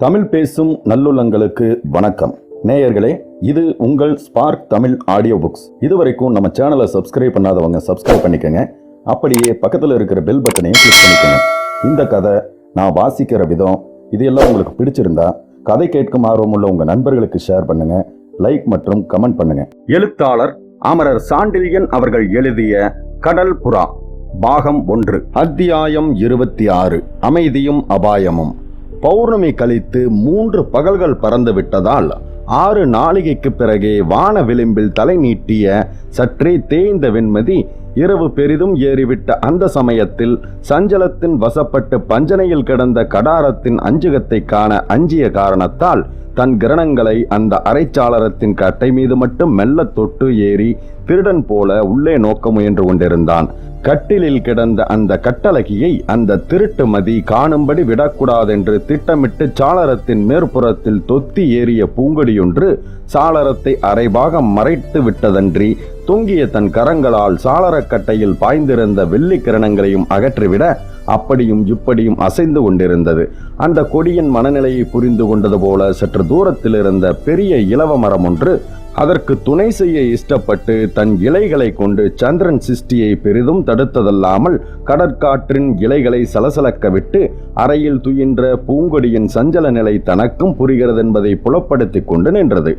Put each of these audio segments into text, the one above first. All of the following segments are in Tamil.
தமிழ் பேசும் நல்லுள்ளங்களுக்கு வணக்கம் நேயர்களே. இது உங்கள் ஸ்பார்க் தமிழ் ஆடியோ புக்ஸ். இதுவரைக்கும் நம்ம சேனலை சப்ஸ்கிரைப் பண்ணாதவங்க சப்ஸ்கிரைப் பண்ணிக்கங்க. அப்படியே பக்கத்தில் இருக்கிற பெல் பட்டனையும் கிளிக் பண்ணிக்கோங்க. இந்த கதை நான் வாசிக்கிற விதம் இது எல்லாம் உங்களுக்கு பிடிச்சிருந்தா கதை கேட்கும் ஆர்வமுள்ள உங்க நண்பர்களுக்கு ஷேர் பண்ணுங்க, லைக் மற்றும் கமெண்ட் பண்ணுங்க. எழுத்தாளர் அமரர் சாண்டில்யன் அவர்கள் எழுதிய கடல் புறா பாகம் 1, அத்தியாயம் 26, அமைதியும் அபாயமும். பௌர்ணமி கழித்து 3 பகல்கள் பறந்து விட்டதால் 6 நாளிகைக்கு பிறகே வான விளிம்பில் தலை நீட்டிய சற்றே தேய்ந்த வெண்மதி இரவு பெரிதும் ஏறிவிட்ட அந்த சமயத்தில் சஞ்சலத்தின் வசப்பட்டு பஞ்சனையில் கிடந்த கடாரத்தின் அஞ்சுகத்தை காண அஞ்சிய காரணத்தால் தன் கிரணங்களை அந்த அரைச்சாளரத்தின் கட்டை மீது மட்டும் மெல்ல தொட்டு ஏறி திருடன் போல உள்ளே நோக்க முயன்று கொண்டிருந்தான். கட்டிலில் கிடந்த அந்த கட்டழகியை அந்த திருட்டு மதி காணும்படி விடக்கூடாதென்று திட்டமிட்டு சாளரத்தின் மேற்புறத்தில் தொத்தி ஏறிய பூங்கொடியொன்று சாளரத்தை அரைபாகம் மறைத்து விட்டதன்றி தொங்கிய தன் கரங்களால் சாளரக்கட்டையில் பாய்ந்திருந்த வெள்ளி கிரணங்களையும் அகற்றிவிட அப்படியும் இப்படியும் அசைந்து கொண்டிருந்தது. அந்த கொடியின் மனநிலையை புரிந்து கொண்டது போல சற்று தூரத்தில் இருந்த பெரிய இலவ மரம் ஒன்று அதற்கு துணை செய்ய இஷ்டப்பட்டு தன் இலைகளை கொண்டு சந்திரன் சிருஷ்டியை பெரிதும் தடுத்ததல்லாமல் கடற்காற்றின் இலைகளை சலசலக்க விட்டு அறையில் துயின்ற பூங்கொடியின் சஞ்சல நிலை தனக்கும் புரிகிறது என்பதை புலப்படுத்தி கொண்டு நின்றது.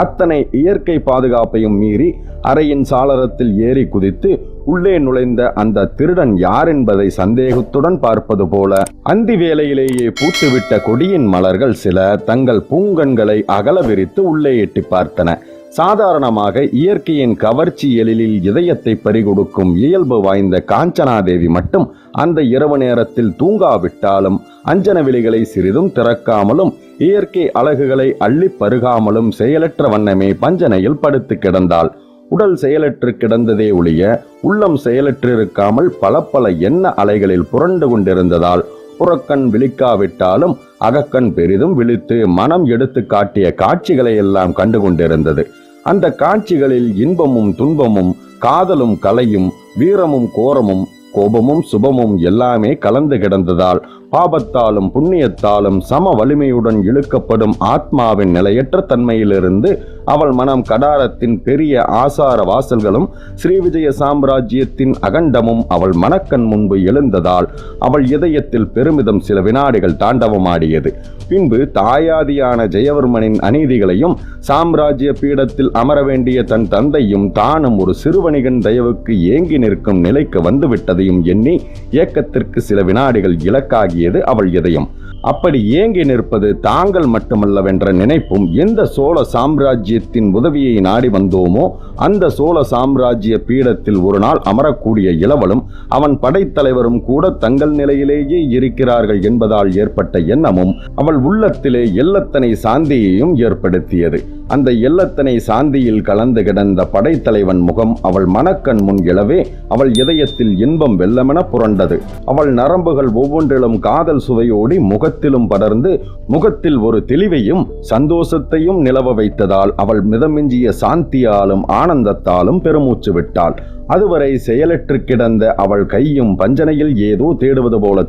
அத்தனை இயற்கை பாதுகாப்பையும் மீறி அறையின் சாளரத்தில் ஏறி குதித்து உள்ளே நுழைந்த அந்த திருடன் யார் என்பதை சந்தேகத்துடன் பார்ப்பது போல அந்தி வேளையிலேயே பூத்துவிட்ட கொடியின் மலர்கள் சில தங்கள் பூங்கண்களை அகல விரித்து உள்ளே எட்டி பார்த்தன. சாதாரணமாக இயற்கையின் கவர்ச்சி எழிலில் இதயத்தை பறிகொடுக்கும் இயல்பு வாய்ந்த காஞ்சனாதேவி மட்டும் அந்த இரவு நேரத்தில் தூங்காவிட்டாலும் அஞ்சன விழிகளை சிறிதும் திறக்காமலும் இயற்கை அழகுகளை அள்ளி பருகாமலும் செயலற்ற வண்ணமே பஞ்சனையில் படுத்து கிடந்தாள். உடல் செயலற்று கிடந்ததே ஒழிய உள்ளம் செயலற்றிருக்காமல் பல எண்ண அலைகளில் புரண்டு கொண்டிருந்ததால் புறக்கண் விழிக்காவிட்டாலும் அகக்கண் பெரிதும் விழித்து மனம் எடுத்து காட்டிய காட்சிகளை எல்லாம் கண்டு கொண்டிருந்தது. அந்த காட்சிகளில் இன்பமும் துன்பமும் காதலும் கலையும் வீரமும் கோரமும் கோபமும் சுபமும் எல்லாமே கலந்து கிடந்ததால் பாபத்தாலும் புண்ணியத்தாலும் சம வலிமையுடன் இழுக்கப்படும் ஆத்மாவின் நிலையற்ற தன்மையிலிருந்து அவள் மனம் கடாரத்தின் பெரிய ஆசார வாசல்களும் ஸ்ரீவிஜய சாம்ராஜ்யத்தின் அகண்டமும் அவள் மனக்கண் முன்பு எழுந்ததால் அவள் இதயத்தில் பெருமிதம் சில வினாடிகள் தாண்டவமாடியது. பின்பு தாயாதியான ஜெயவர்மனின் அநீதிகளையும் சாம்ராஜ்ய பீடத்தில் அமர வேண்டிய தன் தந்தையும் தானும் ஒரு சிறுவணிகன் தயவுக்கு ஏங்கி நிற்கும் நிலைக்கு வந்துவிட்டதையும் எண்ணி ஏக்கத்திற்கு சில வினாடிகள் இலக்காகி அவள் இதயம். அப்படி ஏங்கி நிற்பது தாங்கள் மட்டுமல்லவென்ற நினைப்பும் எந்த சோழ சாம்ராஜ்யத்தின் உதவியை நாடி வந்தோமோ அந்த சோழ சாம்ராஜ்ய பீடத்தில் ஒரு நாள் அமரக்கூடிய இளவலும் அவன் படைத்தலைவரும் கூட தங்கள் நிலையிலேயே இருக்கிறார்கள் என்பதால் ஏற்பட்ட எண்ணமும் அவள் உள்ளத்திலே எல்லத்தனை சாந்தியையும் ஏற்படுத்தியது. அந்த எல்லத்தனை சாந்தியில் கலந்து கிடந்த படைத்தலைவன் முகம் அவள் மனக்கண் முன் எழவே அவள் இதயத்தில் இன்பம் வெள்ளமென புரண்டது. அவள் நரம்புகள் ஒவ்வொன்றிலும் காதல் சுவையோடி முகத்திலும் படர்ந்து முகத்தில் ஒரு தெளிவையும் சந்தோஷத்தையும் நிலவ வைத்ததால் அவள் மிதமிஞ்சிய சாந்தியாலும் ஆனந்தத்தாலும் பெருமூச்சு விட்டாள். அதுவரை செயலற்று கிடந்த அவள் கையும் பஞ்சனையில் ஏதோ தேடுவது போல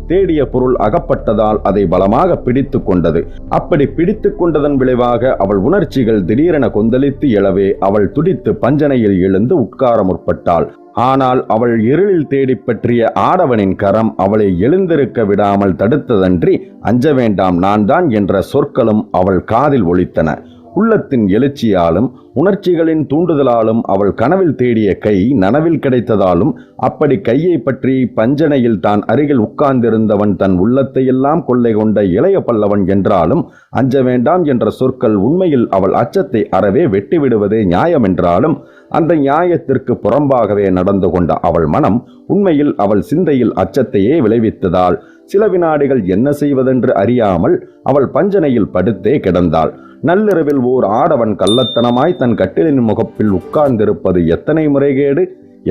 தேடிய பொருள் அகப்பட்டதால் அதை பலமாக பிடித்து கொண்டது. அப்படி பிடித்து கொண்டதன் விளைவாக அவள் உணர்ச்சிகள் திடீரென கொந்தளித்து எழவே அவள் துடித்து பஞ்சனையில் எழுந்து உட்கார முற்பட்டாள். ஆனால் அவள் இருளில் தேடி பற்றிய ஆடவனின் கரம் அவளை எழுந்திருக்க விடாமல் தடுத்ததன்றி அஞ்ச வேண்டாம் நான் தான் என்ற சொற்களும் அவள் காதில் ஒலித்தன. உள்ளத்தின் எழுச்சியாலும் உணர்ச்சிகளின் தூண்டுதலாலும் அவள் கனவில் தேடிய கை நனவில் கிடைத்ததாலும் அப்படி கையை பற்றி பஞ்சனையில் தான் அருகில் உட்கார்ந்திருந்தவன் தன் உள்ளத்தையெல்லாம் கொள்ளை கொண்ட இளைய பல்லவன் என்றாலும் அஞ்ச வேண்டாம் என்ற சொற்கள் உண்மையில் அவள் அச்சத்தை அறவே வெட்டிவிடுவதே நியாயம் என்றாலும் அந்த நியாயத்திற்கு புறம்பாகவே நடந்து கொண்ட அவள் மனம் உண்மையில் அவள் சிந்தையில் அச்சத்தையே விளைவித்ததால் சில வினாடிகள் என்ன செய்வதென்று அறியாமல் அவள் பஞ்சனையில் படுத்தே கிடந்தாள். நள்ளிரவில் ஓர் ஆடவன் கள்ளத்தனமாய் தன் கட்டிலின் முகப்பில் உட்கார்ந்திருப்பது எத்தனை முறைகேடு,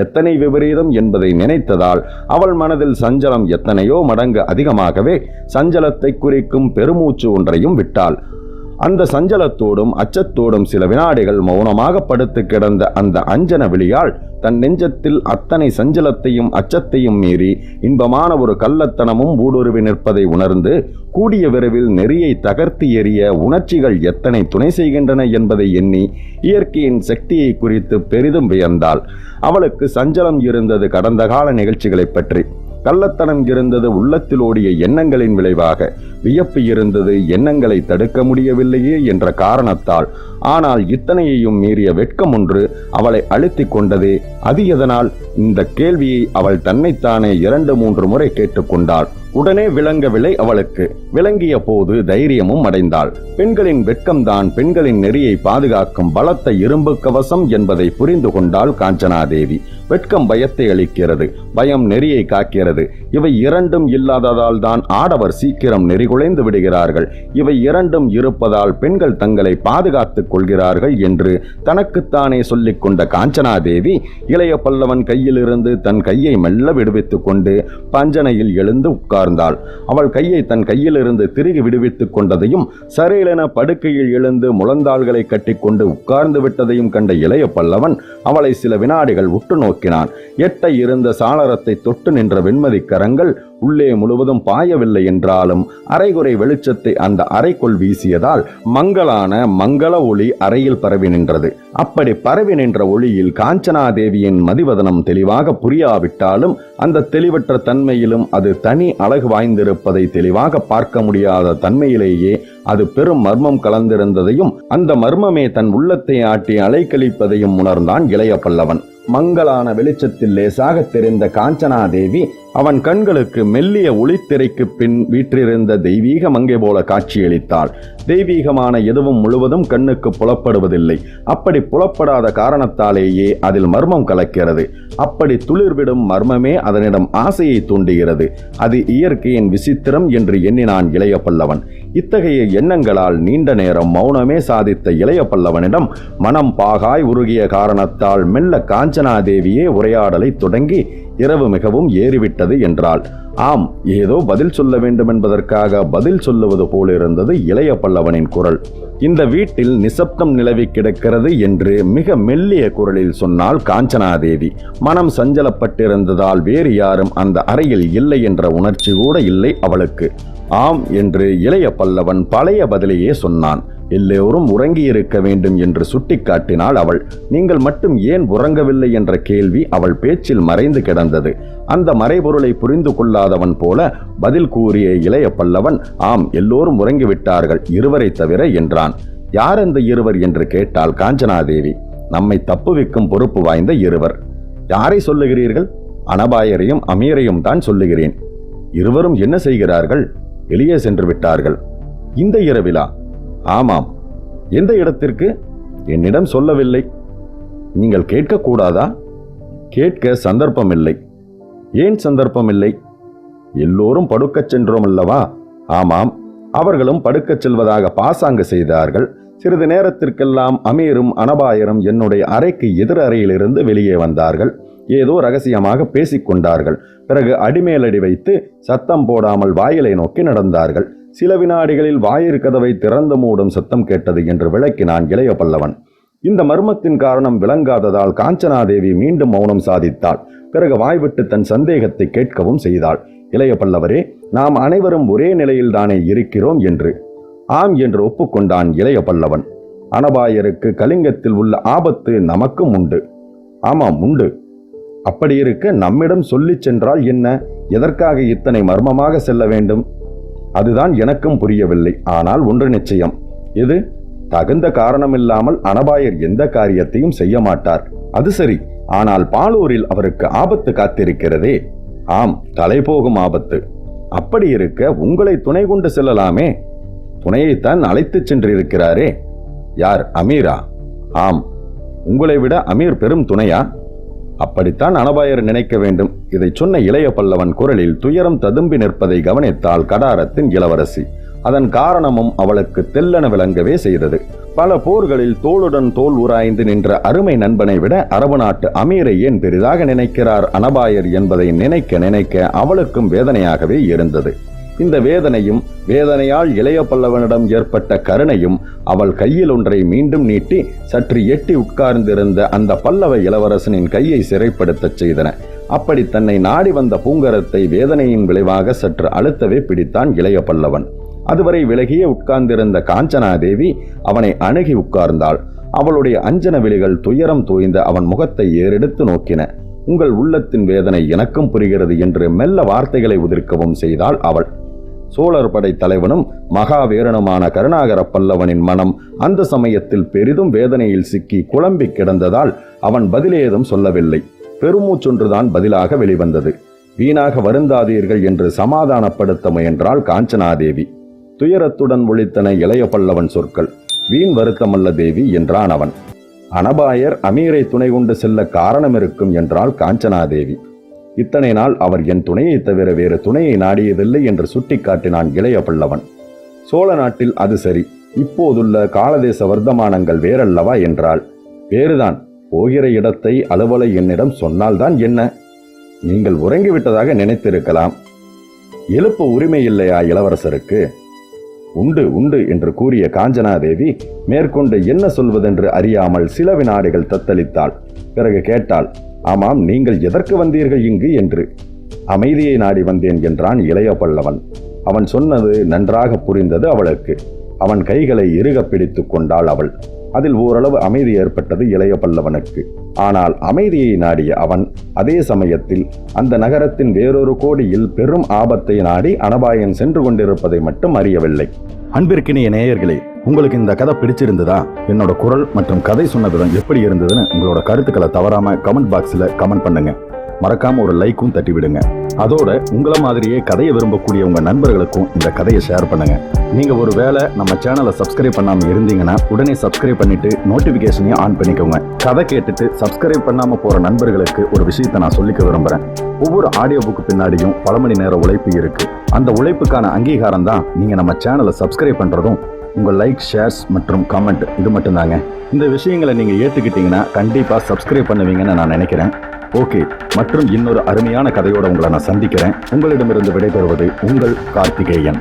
எத்தனை விபரீதம் என்பதை நினைத்ததால் அவள் மனதில் சஞ்சலம் எத்தனையோ மடங்கு அதிகமாகவே சஞ்சலத்தை குறிக்கும் பெருமூச்சு ஒன்றையும் விட்டாள். அந்த சஞ்சலத்தோடும் அச்சத்தோடும் சில வினாடிகள் மௌனமாக படுத்து கிடந்த அந்த அஞ்சன விழியால் தன் நெஞ்சத்தில் அத்தனை சஞ்சலத்தையும் அச்சத்தையும் மீறி இன்பமான ஒரு கள்ளத்தனமும் ஊடுருவி நிற்பதை உணர்ந்து கூடிய விரைவில் நெறியை தகர்த்து எறிய உணர்ச்சிகள் எத்தனை துணை செய்கின்றன என்பதை எண்ணி இயற்கையின் சக்தியை குறித்து பெரிதும் வியந்தாள். அவளுக்கு சஞ்சலம் இருந்தது கடந்த கால நிகழ்ச்சிகளை பற்றி, கள்ளத்தனம் இருந்தது உள்ளத்தில் ஓடிய எண்ணங்களின் விளைவாக, வியப்பு இருந்தது எண்ணங்களை தடுக்க முடியவில்லையே என்ற காரணத்தால். ஆனால் இத்தனையையும் மீறிய வெட்கம் ஒன்று அவளை அழுத்திக் கொண்டதே. அது எதனால்? இந்த கேள்வியை அவள் தன்னைத்தானே 2-3 முறை கேட்டுக்கொண்டாள். உடனே விளங்கவில்லை அவளுக்கு. விளங்கிய போது தைரியமும் அடைந்தாள். பெண்களின் வெட்கம்தான் பெண்களின் நெறியை பாதுகாக்கும் பலத்த இரும்பு கவசம் என்பதை புரிந்து கொண்டாள் காஞ்சனாதேவி. வெட்கம் பயத்தை அளிக்கிறது, பயம் நெறியை காக்கிறது. இவை இரண்டும் இல்லாததால் தான் ஆடவர் சீக்கிரம் நெறிகுலைந்து விடுகிறார்கள். இவை இரண்டும் இருப்பதால் பெண்கள் தங்களை பாதுகாத்துக் கொள்கிறார்கள் என்று தனக்குத்தானே சொல்லிக் கொண்ட காஞ்சனாதேவி இளைய பல்லவன் கையிலிருந்து தன் கையை மெல்ல விடுவித்துக் கொண்டு பஞ்சனையில் எழுந்து உட்கார்ந்தாள். அவள் கையை தன் கையிலிருந்து திருகி விடுவித்துக் கொண்டதையும் சரையிலென படுக்கையில் எழுந்து முழந்தாள்களை கட்டிக்கொண்டு உட்கார்ந்து விட்டதையும் கண்ட இளைய பல்லவன் அவளை சில வினாடிகள் உற்று நோக்கினான். எட்ட இருந்த சாளரத்தை தொட்டு நின்ற வெண்மதி கரங்கள் உள்ளே முழுவதும் பாயவில்லை என்றாலும் அரைகுறை வெளிச்சத்தை அந்த அறைக்குள் வீசியதால் மங்கள ஒளி அறையில் பரவி நின்றது. அப்படி பரவி நின்ற ஒளியில் காஞ்சனாதேவியின் மதிவதனம் தெளிவாக புரியாவிட்டாலும் அந்த தெளிவற்ற தன்மையிலும் அது தனி அழகு வாய்ந்திருப்பதை தெளிவாக பார்க்க முடியாத தன்மையிலேயே அது பெரும் மர்மம் கலந்திருந்ததையும் அந்த மர்மமே தன் உள்ளத்தை ஆட்டி அலைக்கழிப்பதையும் உணர்ந்தான் இளைய பல்லவன். மங்களான வெளிச்சத்தில் லேசாக தெரிந்த காஞ்சனாதேவி அவன் கண்களுக்கு மெல்லிய ஒளித்திரைக்கு பின் வீற்றிருந்த தெய்வீக மங்கை போல காட்சியளித்தாள். தெய்வீகமான எதுவும் முழுவதும் கண்ணுக்கு புலப்படுவதில்லை. அப்படி புலப்படாத காரணத்தாலேயே அதில் மர்மம் கலக்கிறது. அப்படி துளிர்விடும் மர்மமே அதனிடம் ஆசையை தூண்டுகிறது. அது இயற்கையின் விசித்திரம் என்று எண்ணினான் இளைய பல்லவன். இத்தகைய எண்ணங்களால் நீண்ட நேரம் மௌனமே சாதித்த இளைய பல்லவனிடம் மனம் பாகாய் உருகிய காரணத்தால் மெல்ல காஞ்சனாதேவியே உரையாடலை தொடங்கி இரவு மிகவும் ஏறிவிட்டது என்றாள். ஆம், ஏதோ பதில் சொல்ல வேண்டும் என்பதற்காக பதில் சொல்லுவது போலிருந்தது இளைய பல்லவனின் குரல். இந்த வீட்டில் நிசப்தம் நிலவி கிடக்கிறது என்று மிக மெல்லிய குரலில் சொன்னாள் காஞ்சனாதேவி. மனம் சஞ்சலப்பட்டிருந்ததால் வேறு யாரும் அந்த அறையில் இல்லை என்ற உணர்ச்சி கூட இல்லை அவளுக்கு. ஆம் என்று இளைய பல்லவன் பழைய பதிலையே சொன்னான். எல்லோரும் உறங்கியிருக்க வேண்டும் என்று சுட்டிக்காட்டினாள் அவள். நீங்கள் மட்டும் ஏன் உறங்கவில்லை என்ற கேள்வி அவள் பேச்சில் மறைந்து கிடந்தது. அந்த மறைபொருளை புரிந்து கொள்ளாதவன் போல பதில் கூறிய இளைய பல்லவன், ஆம், எல்லோரும் உறங்கிவிட்டார்கள், இருவரை தவிர என்றான். யார் அந்த இருவர் என்று கேட்டாள் காஞ்சனாதேவி. நம்மை தப்புவிக்கும் பொறுப்பு வாய்ந்த இருவர். யாரை சொல்லுகிறீர்கள்? அனபாயரையும் அமீரையும் தான் சொல்லுகிறேன். இருவரும் என்ன செய்கிறார்கள்? வெளியே சென்று விட்டார்கள். இந்த இரவிலா? ஆமாம். எந்த இடத்திற்கு? என்னிடம் சொல்லவில்லை. நீங்கள் கேட்கக்கூடாதா? கேட்க சந்தர்ப்பமில்லை. ஏன் சந்தர்ப்பமில்லை? எல்லோரும் படுக்கச் சென்றோம் அல்லவா? ஆமாம், அவர்களும் படுக்கச் செல்வதாக பாசாங்கு செய்தார்கள். சிறிது நேரத்திற்கெல்லாம் அமீரும் அனபாயரும் என்னுடைய அறைக்கு எதிர் அறையிலிருந்து வெளியே வந்தார்கள். ஏதோ ரகசியமாக பேசிக்கொண்டார்கள். பிறகு அடிமேலடி வைத்து சத்தம் போடாமல் வாயிலை நோக்கி நடந்தார்கள். சில வினாடிகளில் வாயிற் கதவை திறந்து மூடும் சத்தம் கேட்டது என்று விளக்கினான் இளைய பல்லவன். இந்த மர்மத்தின் காரணம் விளங்காததால் காஞ்சனாதேவி மீண்டும் மௌனம் சாதித்தாள். பிறகு வாய்விட்டு தன் சந்தேகத்தை கேட்கவும் செய்தாள். இளைய பல்லவரே, நாம் அனைவரும் ஒரே நிலையில் தானே இருக்கிறோம் என்று. ஆம் என்று ஒப்புக்கொண்டான் இளைய பல்லவன். அனபாயருக்கு கலிங்கத்தில் உள்ள ஆபத்து நமக்கும் உண்டு. ஆமாம், உண்டு. அப்படி இருக்க நம்மிடம் சொல்லிச் சென்றால் என்ன? எதற்காக இத்தனை மர்மமாக செல்ல வேண்டும்? அதுதான் எனக்கும் புரியவில்லை. ஆனால் ஒன்று நிச்சயம். இது தகுந்த காரணமில்லாமல் அனபாயர் எந்த காரியத்தையும் செய்ய மாட்டார். அது சரி, ஆனால் பாலூரில் அவருக்கு ஆபத்து காத்திருக்கிறதே. ஆம், தலை போகும் ஆபத்து. அப்படி இருக்க உங்களை துணை கொண்டு செல்லலாமே. துணையைத்தான் அழைத்துச் சென்றிருக்கிறாரே. யார்? அமீரா? ஆம். உங்களை விட அமீர் பெரும் துணையா? அப்படித்தான் அனபாயர் நினைக்க வேண்டும். இதை சொன்ன இளைய பல்லவன் குரலில் துயரம் ததும்பி நிற்பதை கவனித்தாள் கடாரத்தின் இளவரசி. அதன் காரணமும் அவளுக்கு தெல்லென விளங்கவே செய்தது. பல போர்களில் தோளுடன் தோல் உராய்ந்து நின்ற அருமை நண்பனை விட அரபு நாட்டு அமீரை ஏன் பெரிதாக நினைக்கிறார் அனபாயர் என்பதை நினைக்க நினைக்க அவளுக்கும் வேதனையாகவே இருந்தது. இந்த வேதனையால் இளைய பல்லவனிடம் ஏற்பட்ட கருணையும் அவள் கையில் ஒன்றை மீண்டும் நீட்டி சற்று எட்டி உட்கார்ந்திருந்த அந்த பல்லவ இளவரசனின் கையை சிறைப்படுத்தச் செய்தன. அப்படி தன்னை நாடி வந்த பூங்கரத்தை வேதனையின் விளைவாக சற்று அழுத்தவே பிடித்தான் இளைய பல்லவன். அதுவரை விலகியே உட்கார்ந்திருந்த காஞ்சனாதேவி அவனை அணுகி உட்கார்ந்தாள். அவளுடைய அஞ்சன விழிகள் துயரம் தோய்ந்த அவன் முகத்தை ஏறெடுத்து நோக்கின. உங்கள் உள்ளத்தின் வேதனை எனக்கும் புரிகிறது என்று மெல்ல வார்த்தைகளை உதிர்க்கவும் செய்தாள் அவள். சோழர் படை தலைவனும் மகாவீரனுமான கருணாகர பல்லவனின் மனம் அந்த சமயத்தில் பெரிதும் வேதனையில் சிக்கி குழம்பி கிடந்ததால் அவன் பதிலேதும் சொல்லவில்லை. பெருமூச்சொன்றுதான் பதிலாக வெளிவந்தது. வீணாக வருந்தாதீர்கள் என்று சமாதானப்படுத்த முயன்றாள் காஞ்சனாதேவி. துயரத்துடன் ஒழித்தன இளைய பல்லவன் சொற்கள். வீண் வருத்தமல்ல தேவி என்றான் அவன். அனபாயர் அமீரை துணை கொண்டு செல்ல காரணம் இருக்கும் என்றாள் காஞ்சனாதேவி. இத்தனை நாள் அவர் என் துணையை தவிர வேறு துணையை நாடியதில்லை என்று சுட்டிக்காட்டினான் இளைய பல்லவன். சோழ நாட்டில் அது சரி, இப்போதுள்ள காலதேச வர்த்தமானங்கள் வேறல்லவா என்றாள். வேறுதான். போகிற இடத்தை அலுவலை என்னிடம் சொன்னால்தான் என்ன? நீங்கள் உறங்கிவிட்டதாக நினைத்திருக்கலாம். எழுப்ப உரிமை இல்லையா இளவரசருக்கு? உண்டு உண்டு என்று கூறிய காஞ்சனாதேவி மேற்கொண்டு என்ன சொல்வதென்று அறியாமல் சில வினாடிகள் தத்தளித்தாள். பிறகு கேட்டாள், ஆமாம், நீங்கள் எதற்கு வந்தீர்கள் இங்கு என்று. அமைதியை நாடி வந்தேன் என்றான் இளைய பல்லவன். அவன் சொன்னது நன்றாக புரிந்தது அவளுக்கு. அவன் கைகளை இறுக பிடித்து கொண்டாள் அவள். அதில் ஓரளவு அமைதி ஏற்பட்டது இளைய பல்லவனுக்கு. ஆனால் அமைதியை நாடிய அவன் அதே சமயத்தில் அந்த நகரத்தின் வேறொரு கோடியில் பெரும் ஆபத்தை நாடி அனபாயன் சென்று கொண்டிருப்பதை மட்டும் அறியவில்லை. அன்பிற்கினிய நேயர்களே, உங்களுக்கு இந்த கதை பிடிச்சிருந்ததா? என்னோட குரல் மற்றும் கதை சொன்ன விதம் எப்படி இருந்ததுன்னு உங்களோட கருத்துக்களை தவறாம கமெண்ட் பாக்ஸ்ல கமெண்ட் பண்ணுங்க. மறக்காம ஒரு லைக்கும் தட்டி விடுங்க. அதோட உங்களை மாதிரியே கதையை விரும்பக்கூடிய உங்க நண்பர்களுக்கும் இந்த கதையை ஷேர் பண்ணுங்க. நீங்க ஒரு வேளை நம்ம சேனலை சப்ஸ்கிரைப் பண்ணாம இருந்தீங்கன்னா உடனே சப்ஸ்கிரைப் பண்ணிட்டு நோட்டிபிகேஷனையும் ஆன் பண்ணிக்கோங்க. கதை கேட்டுட்டு சப்ஸ்கிரைப் பண்ணாம போற நண்பர்களுக்கு ஒரு விஷயத்தை நான் சொல்லிக்க விரும்புறேன். ஒவ்வொரு ஆடியோ புக்கு பின்னாடியும் பல மணி நேர உழைப்பு இருக்கு. அந்த உழைப்புக்கான அங்கீகாரம் தான் நீங்க நம்ம சேனலை சப்ஸ்கிரைப் பண்றதும் உங்கள் லைக், ஷேர்ஸ் மற்றும் கமெண்ட். இது மட்டும்தாங்க. இந்த விஷயங்களை நீங்க ஏற்றுக்கிட்டீங்கன்னா கண்டிப்பா சப்ஸ்கிரைப் பண்ணுவீங்கன்னு நான் நினைக்கிறேன். ஓகே, மற்றும் இன்னொரு அருமையான கதையோட உங்களை நான் சந்திக்கிறேன். உங்களிடமிருந்து விடைபெறுவது உங்கள் கார்த்திகேயன்.